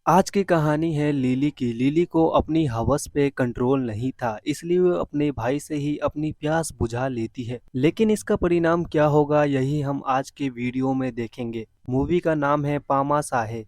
आज की कहानी है लिली की। लिली को अपनी हवस पे कंट्रोल नहीं था, इसलिए वो अपने भाई से ही अपनी प्यास बुझा लेती है। लेकिन इसका परिणाम क्या होगा, यही हम आज के वीडियो में देखेंगे। मूवी का नाम है पामा साहे।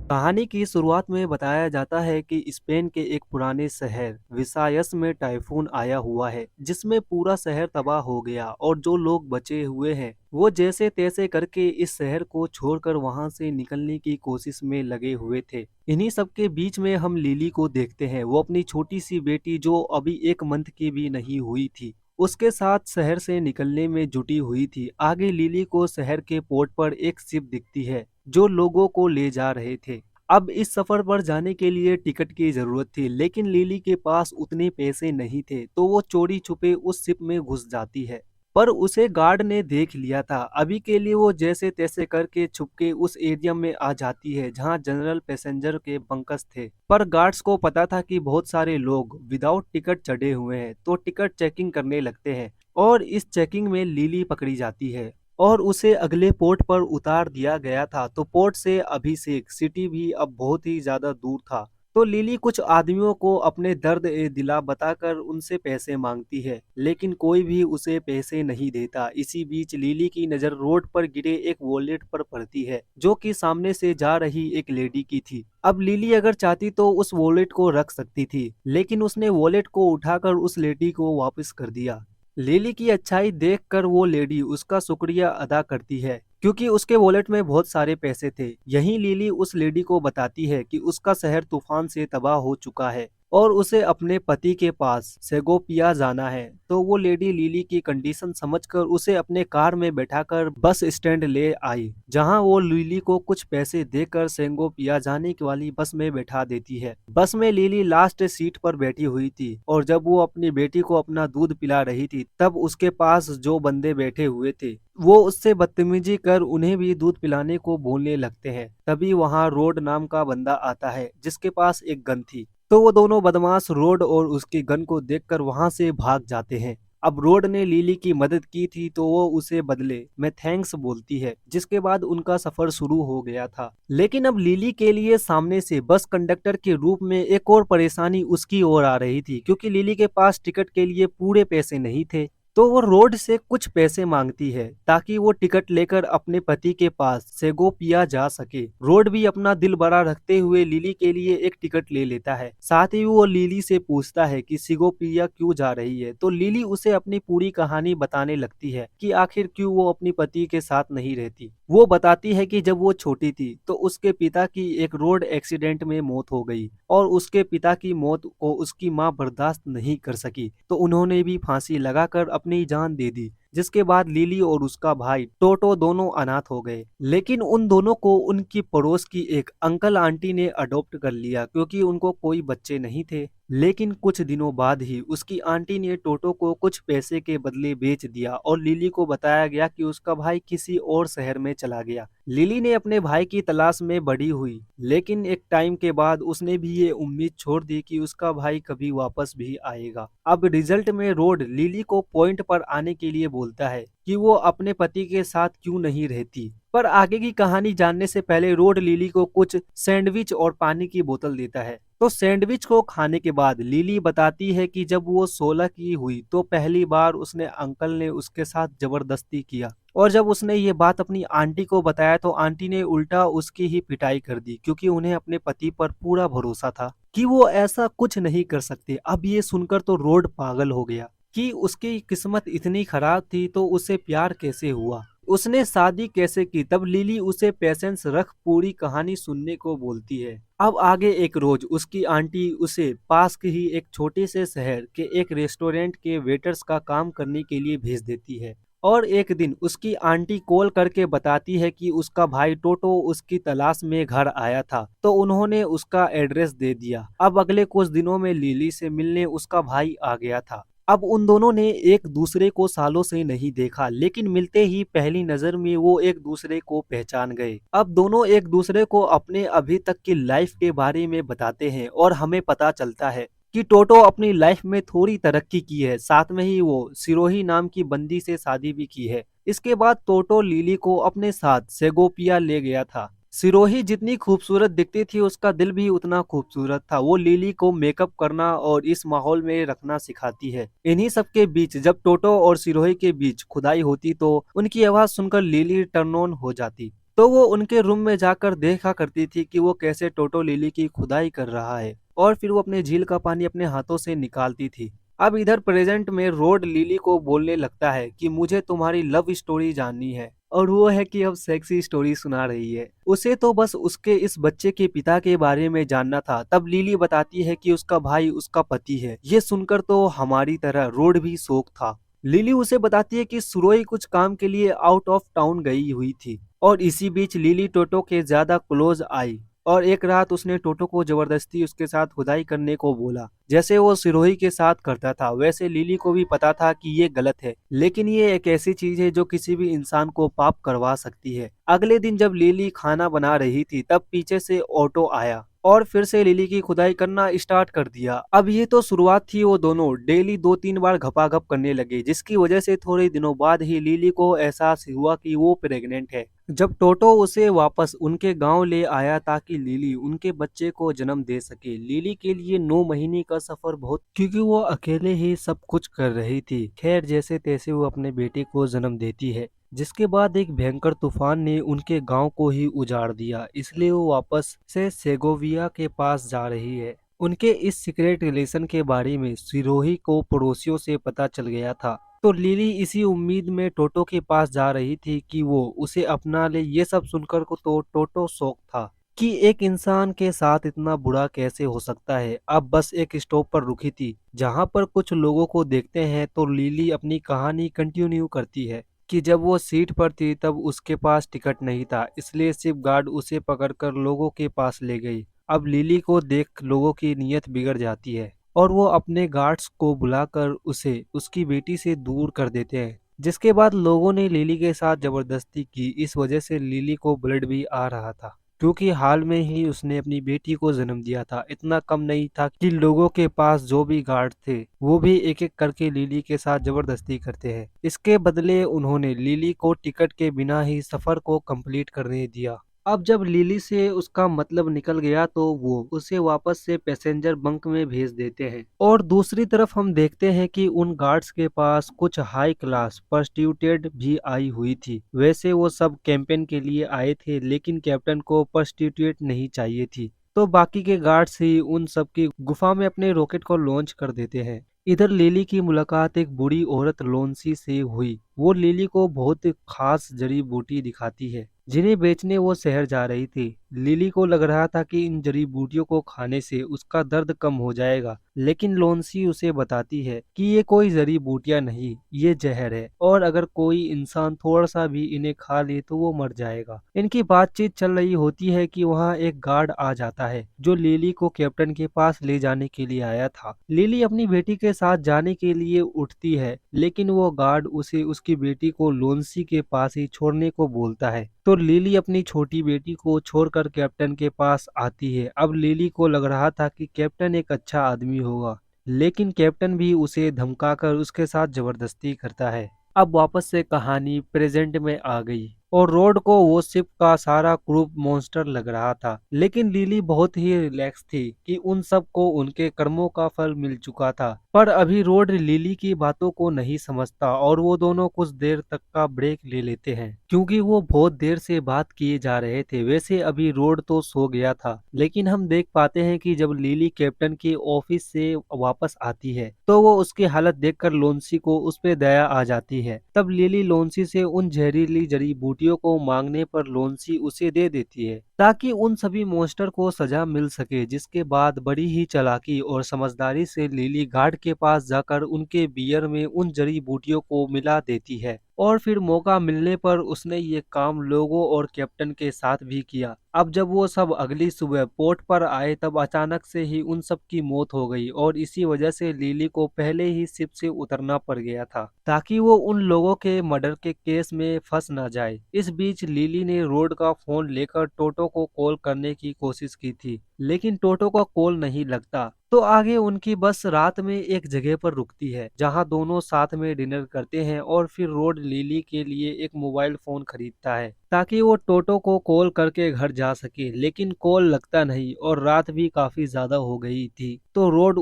कहानी की शुरुआत में बताया जाता है कि स्पेन के एक पुराने शहर विसायस में टाइफून आया हुआ है, जिसमें पूरा शहर तबाह हो गया और जो लोग बचे हुए हैं वो जैसे तैसे करके इस शहर को छोड़कर वहां से निकलने की कोशिश में लगे हुए थे। इन्हीं सब के बीच में हम लिली को देखते हैं। वो अपनी छोटी सी बेटी, जो अभी 1 मंथ की भी नहीं हुई थी, उसके साथ शहर से निकलने में जुटी हुई थी। आगे लिली को शहर के पोर्ट पर एक शिप दिखती है जो लोगों को ले जा रहे थे। अब इस सफर पर जाने के लिए टिकट की जरूरत थी, लेकिन लिली के पास उतने पैसे नहीं थे, तो वो चोरी छुपे उस शिप में घुस जाती है। पर उसे गार्ड ने देख लिया था। अभी के लिए वो जैसे तैसे करके छुपके उस एरिया में आ जाती है जहां जनरल पैसेंजर के बंकस थे। पर गार्ड्स को पता था कि बहुत सारे लोग विदाउट टिकट चढ़े हुए हैं, तो टिकट चेकिंग करने लगते हैं और इस चेकिंग में लिली पकड़ी जाती है और उसे अगले पोर्ट पर उतार दिया गया था। तो पोर्ट से अभिषेक सिटी भी अब बहुत ही ज्यादा दूर था। तो लिली कुछ आदमियों को अपने दर्द ए दिला बताकर उनसे पैसे मांगती है, लेकिन कोई भी उसे पैसे नहीं देता। इसी बीच लिली की नजर रोड पर गिरे एक वॉलेट पर पड़ती है, जो कि सामने से जा रही एक लेडी की थी। अब लिली अगर चाहती तो उस वॉलेट को रख सकती थी, लेकिन उसने वॉलेट को उठाकर उस लेडी को वापस कर दिया। लिली की अच्छाई देखकर वो लेडी उसका शुक्रिया अदा करती है, क्योंकि उसके वॉलेट में बहुत सारे पैसे थे। यहीं लिली उस लेडी को बताती है कि उसका शहर तूफान से तबाह हो चुका है और उसे अपने पति के पास सेगोपिया जाना है। तो वो लेडी लिली की कंडीशन समझकर उसे अपने कार में बैठाकर बस स्टैंड ले आई, जहां वो लिली को कुछ पैसे देकर सेगोपिया जाने वाली बस में बैठा देती है। बस में लिली लास्ट सीट पर बैठी हुई थी और जब वो अपनी बेटी को अपना दूध पिला रही थी, तब उसके पास जो बंदे बैठे हुए थे वो उससे बदतमीजी कर उन्हें भी दूध पिलाने को बोलने लगते हैं। तभी वहां रोड नाम का बंदा आता है जिसके पास एक गन थी। तो वो दोनों बदमाश रोड और उसकी गन को देखकर वहां से भाग जाते हैं। अब रोड ने लिली की मदद की थी, तो वो उसे बदले में थैंक्स बोलती है, जिसके बाद उनका सफर शुरू हो गया था। लेकिन अब लिली के लिए सामने से बस कंडक्टर के रूप में एक और परेशानी उसकी ओर आ रही थी, क्योंकि लिली के पास टिकट के लिए पूरे पैसे नहीं थे। तो वो रोड से कुछ पैसे मांगती है ताकि वो टिकट लेकर अपने पति के पास सेगोपिया जा सके। रोड भी अपना दिल बड़ा रखते हुए लिली के लिए एक टिकट ले लेता है। साथ ही वो लिली से पूछता है कि सेगोपिया क्यों जा रही है। तो लिली उसे अपनी पूरी कहानी बताने लगती है कि आखिर क्यों वो अपनी पति के साथ नहीं रहती। वो बताती है कि जब वो छोटी थी तो उसके पिता की एक रोड एक्सीडेंट में मौत हो गई और उसके पिता की मौत को उसकी मां बर्दाश्त नहीं कर सकी, तो उन्होंने भी फांसी लगाकर अपनी जान दे दी। जिसके बाद लिली और उसका भाई टोटो दोनों अनाथ हो गए। लेकिन उन दोनों को उनकी पड़ोस की एक अंकल आंटी ने अडॉप्ट कर लिया, क्योंकि उनको कोई बच्चे नहीं थे। लेकिन कुछ दिनों बाद ही उसकी आंटी ने टोटो को कुछ पैसे के बदले बेच दिया और लिली को बताया गया कि उसका भाई किसी और शहर में चला गया। लिली ने अपने भाई की तलाश में बड़ी हुई, लेकिन एक टाइम के बाद उसने भी ये उम्मीद छोड़ दी कि उसका भाई कभी वापस भी आएगा। अब रिजल्ट में रोड लिली को पॉइंट पर आने के लिए बोलता है कि वो अपने पति के साथ क्यों नहीं रहती। पर आगे की कहानी जानने से पहले रोड लिली को कुछ सैंडविच और पानी की बोतल देता है। तो सैंडविच को खाने के बाद लिली बताती है कि जब वो 16 की हुई तो पहली बार उसने अंकल ने उसके साथ जबरदस्ती किया, और जब उसने ये बात अपनी आंटी को बताया तो आंटी ने उल्टा उसकी ही पिटाई कर दी, क्योंकि उन्हें अपने पति पर पूरा भरोसा था कि वो ऐसा कुछ नहीं कर सकते। अब ये सुनकर तो रोड पागल हो गया कि उसकी किस्मत इतनी खराब थी तो उसे प्यार कैसे हुआ, उसने शादी कैसे की। तब लिली उसे पेशेंस रख पूरी कहानी सुनने को बोलती है। अब आगे एक रोज उसकी आंटी उसे पास के ही एक छोटे से शहर के एक रेस्टोरेंट के वेटर्स का काम करने के लिए भेज देती है। और एक दिन उसकी आंटी कॉल करके बताती है कि उसका भाई टोटो उसकी तलाश में घर आया था, तो उन्होंने उसका एड्रेस दे दिया। अब अगले कुछ दिनों में लिली से मिलने उसका भाई आ गया था। अब उन दोनों ने एक दूसरे को सालों से नहीं देखा, लेकिन मिलते ही पहली नजर में वो एक दूसरे को पहचान गए। अब दोनों एक दूसरे को अपने अभी तक की लाइफ के बारे में बताते हैं और हमें पता चलता है कि टोटो अपनी लाइफ में थोड़ी तरक्की की है। साथ में ही वो सिरोही नाम की बंदी से शादी भी की है। इसके बाद टोटो लिली को अपने साथ सेगोपिया ले गया था। सिरोही जितनी खूबसूरत दिखती थी उसका दिल भी उतना खूबसूरत था। वो लिली को मेकअप करना और इस माहौल में रखना सिखाती है। इन्हीं सब के बीच जब टोटो और सिरोही के बीच खुदाई होती तो उनकी आवाज सुनकर लिली टर्न ऑन हो जाती। तो वो उनके रूम में जाकर देखा करती थी कि वो कैसे टोटो लिली की खुदाई कर रहा है और फिर वो अपने झील का पानी अपने हाथों से निकालती थी। अब इधर प्रेजेंट में रोड लिली को बोलने लगता है कि मुझे तुम्हारी लव स्टोरी जाननी है, और वो है कि अब सेक्सी स्टोरी सुना रही है। उसे तो बस उसके इस बच्चे के पिता के बारे में जानना था। तब लिली बताती है कि उसका भाई उसका पति है। ये सुनकर तो हमारी तरह रोड भी शौक था। लिली उसे बताती है कि सुरोई कुछ काम के लिए आउट ऑफ टाउन गई हुई थी, और इसी बीच लिली टोटो के ज्यादा क्लोज आई और एक रात उसने टोटो को जबरदस्ती उसके साथ खुदाई करने को बोला। जैसे वो सिरोही के साथ करता था वैसे लिली को भी पता था कि ये गलत है, लेकिन ये एक ऐसी चीज है जो किसी भी इंसान को पाप करवा सकती है। अगले दिन जब लिली खाना बना रही थी तब पीछे से ऑटो आया और फिर से लिली की खुदाई करना स्टार्ट कर दिया। अब ये तो शुरुआत थी। वो दोनों डेली 2-3 बार घपाघप करने लगे, जिसकी वजह से थोड़े दिनों बाद ही लिली को एहसास हुआ कि वो प्रेग्नेंट है। जब टोटो उसे वापस उनके गांव ले आया ताकि लिली उनके बच्चे को जन्म दे सके। लिली के लिए 9 महीने का सफर बहुत, क्योंकि वो अकेले ही सब कुछ कर रही थी। खैर जैसे तैसे वो अपने बेटे को जन्म देती है, जिसके बाद एक भयंकर तूफान ने उनके गांव को ही उजाड़ दिया। इसलिए वो वापस से सेगोविया के पास जा रही है। उनके इस सीक्रेट रिलेशन के बारे में सिरोही को पड़ोसियों से पता चल गया था, तो लिली इसी उम्मीद में टोटो के पास जा रही थी कि वो उसे अपना ले। ये सब सुनकर को तो टोटो शौक था कि एक इंसान के साथ इतना बुरा कैसे हो सकता है। अब बस एक स्टॉप पर रुकी थी जहां पर कुछ लोगों को देखते हैं, तो लिली अपनी कहानी कंटिन्यू करती है कि जब वो सीट पर थी तब उसके पास टिकट नहीं था, इसलिए सिर्फ गार्ड उसे पकड़कर लोगों के पास ले गई। अब लिली को देख लोगों की नीयत बिगड़ जाती है और वो अपने गार्ड्स को बुलाकर उसे उसकी बेटी से दूर कर देते हैं, जिसके बाद लोगों ने लिली के साथ जबरदस्ती की। इस वजह से लिली को ब्लड भी आ रहा था, क्योंकि हाल में ही उसने अपनी बेटी को जन्म दिया था। इतना कम नहीं था कि लोगों के पास जो भी गार्ड थे वो भी एक एक करके लिली के साथ जबरदस्ती करते हैं। इसके बदले उन्होंने लिली को टिकट के बिना ही सफर को कंप्लीट करने दिया। अब जब लिली से उसका मतलब निकल गया तो वो उसे वापस से पैसेंजर बंक में भेज देते हैं, और दूसरी तरफ हम देखते हैं कि उन गार्ड्स के पास कुछ हाई क्लास प्रोस्टिट्यूटेड भी आई हुई थी। वैसे वो सब कैंपेन के लिए आए थे, लेकिन कैप्टन को प्रोस्टिट्यूट नहीं चाहिए थी, तो बाकी के गार्ड्स ही उन सब की गुफा में अपने रॉकेट को लॉन्च कर देते हैं। इधर लिली की मुलाकात एक बूढ़ी औरत लोन्सी से हुई। वो लिली को बहुत खास जड़ी बूटी दिखाती है जिन्हें बेचने वो शहर जा रही थी। लिली को लग रहा था कि इन जड़ी बूटियों को खाने से उसका दर्द कम हो जाएगा, लेकिन लोन्सी उसे बताती है कि ये कोई जड़ी बूटियां नहीं, ये जहर है, और अगर कोई इंसान थोड़ा सा भी इन्हें खा ले तो वो मर जाएगा। इनकी बातचीत चल रही होती है कि वहाँ एक गार्ड आ जाता है जो लिली को कैप्टन के पास ले जाने के लिए आया था। लिली अपनी बेटी के साथ जाने के लिए उठती है, लेकिन वो गार्ड उसे उसकी बेटी को लोन्सी के पास ही छोड़ने को बोलता है। तो लिली अपनी छोटी बेटी को छोड़कर कैप्टन के पास आती है। अब लिली को लग रहा था कि कैप्टन एक अच्छा आदमी होगा, लेकिन कैप्टन भी उसे धमकाकर उसके साथ जबरदस्ती करता है। अब वापस से कहानी प्रेजेंट में आ गई और रोड को वो शिप का सारा ग्रुप मॉन्स्टर लग रहा था, लेकिन लिली बहुत ही रिलैक्स थी कि उन सब को उनके कर्मों का फल मिल चुका था। पर अभी रोड लिली की बातों को नहीं समझता और वो दोनों कुछ देर तक का ब्रेक ले लेते हैं, क्योंकि वो बहुत देर से बात किए जा रहे थे। वैसे अभी रोड तो सो गया था, लेकिन हम देख पाते हैं कि जब लिली कैप्टन के ऑफिस से वापस आती है तो वो उसकी हालत देखकर लोन्सी को उस पे दया आ जाती है। तब लिली लोन्सी से उन जहरीली जड़ी बूटियों को मांगने पर लोन्सी उसे दे देती है ताकि उन सभी मॉन्स्टर को सजा मिल सके। जिसके बाद बड़ी ही चालाकी और समझदारी से लिली गार्ड के पास जाकर उनके बियर में उन जड़ी बूटियों को मिला देती है, और फिर मौका मिलने पर उसने ये काम लोगों और कैप्टन के साथ भी किया। अब जब वो सब अगली सुबह पोर्ट पर आए तब अचानक से ही उन सब की मौत हो गई, और इसी वजह से लिली को पहले ही शिप से उतरना पड़ गया था ताकि वो उन लोगों के मर्डर के केस में फंस ना जाए। इस बीच लिली ने रोड का फोन लेकर टोटो को कॉल करने की कोशिश की थी, लेकिन टोटो का कॉल नहीं लगता। तो आगे उनकी बस रात में एक जगह पर रुकती है जहां दोनों साथ में डिनर करते हैं और फिर रोड लिली के लिए एक मोबाइल फोन खरीदता है ताकि वो टोटो को कॉल करके घर जा सके, लेकिन कॉल लगता नहीं और रात भी काफी ज्यादा हो गई थी। तो रोड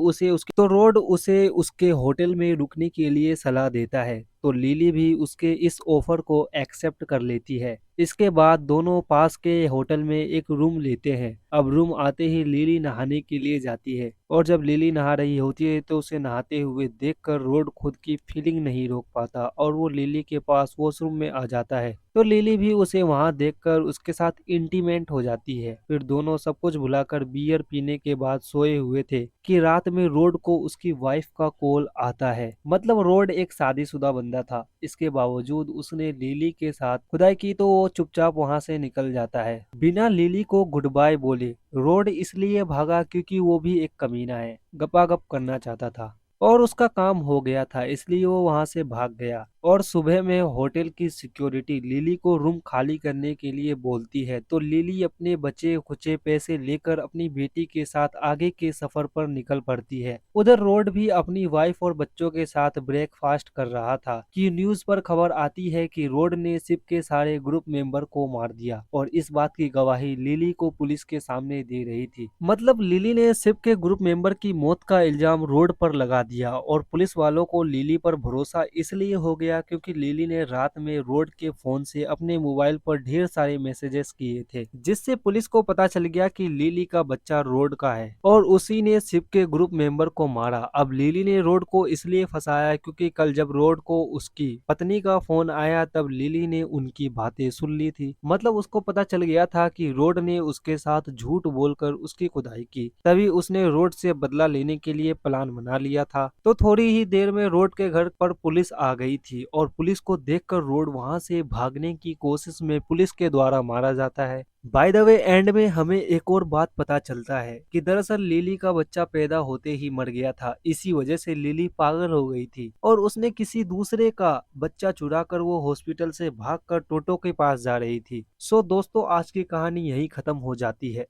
उसे उसके होटल में रुकने के लिए सलाह देता है। तो लिली भी उसके इस ऑफर को एक्सेप्ट कर लेती है। इसके बाद दोनों पास के होटल में एक रूम लेते हैं। अब रूम आते ही लिली नहाने के लिए जाती है और जब लिली नहा रही होती है तो उसे नहाते हुए देखकर रोड खुद की फीलिंग नहीं रोक पाता और वो लिली के पास वॉशरूम में आ जाता है। तो लिली भी उसे वहां देखकर उसके साथ इंटीमेंट हो जाती है। फिर दोनों सब कुछ भुलाकर बियर पीने के बाद सोए हुए थे कि रात में रोड को उसकी वाइफ का कॉल आता है। मतलब रोड एक शादीशुदा बंदा था, इसके बावजूद उसने लिली के साथ खुदाई की तो वो चुपचाप वहां से निकल जाता है बिना लिली को गुड बाय बोले। रोड इसलिए भागा क्योंकि वो भी एक कमीना है, गपागप करना चाहता था और उसका काम हो गया था, इसलिए वो वहां से भाग गया। और सुबह में होटल की सिक्योरिटी लिली को रूम खाली करने के लिए बोलती है। तो लिली अपने बचे खुचे पैसे लेकर अपनी बेटी के साथ आगे के सफर पर निकल पड़ती है। उधर रोड भी अपनी वाइफ और बच्चों के साथ ब्रेकफास्ट कर रहा था कि न्यूज पर खबर आती है कि रोड ने शिप के सारे ग्रुप मेंबर को मार दिया और इस बात की गवाही लिली को पुलिस के सामने दे रही थी। मतलब लिली ने शिप के ग्रुप मेंबर की मौत का इल्जाम रोड पर लगा दिया और पुलिस वालों को लिली पर भरोसा इसलिए हो गया क्योंकि लिली ने रात में रोड के फोन से अपने मोबाइल पर ढेर सारे मैसेजेस किए थे, जिससे पुलिस को पता चल गया कि लिली का बच्चा रोड का है और उसी ने शिप के ग्रुप मेंबर को मारा। अब लिली ने रोड को इसलिए फंसाया क्योंकि कल जब रोड को उसकी पत्नी का फोन आया तब लिली ने उनकी बातें सुन ली थी। मतलब उसको पता चल गया था कि रोड ने उसके साथ झूठ बोलकर उसकी खुदाई की, तभी उसने रोड से बदला लेने के लिए प्लान बना लिया था। तो थोड़ी ही देर में रोड के घर पर पुलिस आ गई थी और पुलिस को देखकर रोड वहां से भागने की कोशिश में पुलिस के द्वारा मारा जाता है। बाय द वे एंड में हमें एक और बात पता चलता है कि दरअसल लिली का बच्चा पैदा होते ही मर गया था। इसी वजह से लिली पागल हो गई थी और उसने किसी दूसरे का बच्चा चुरा कर वो हॉस्पिटल से भागकर टोटो के पास जा रही थी। सो दोस्तों, आज की कहानी यही खत्म हो जाती है।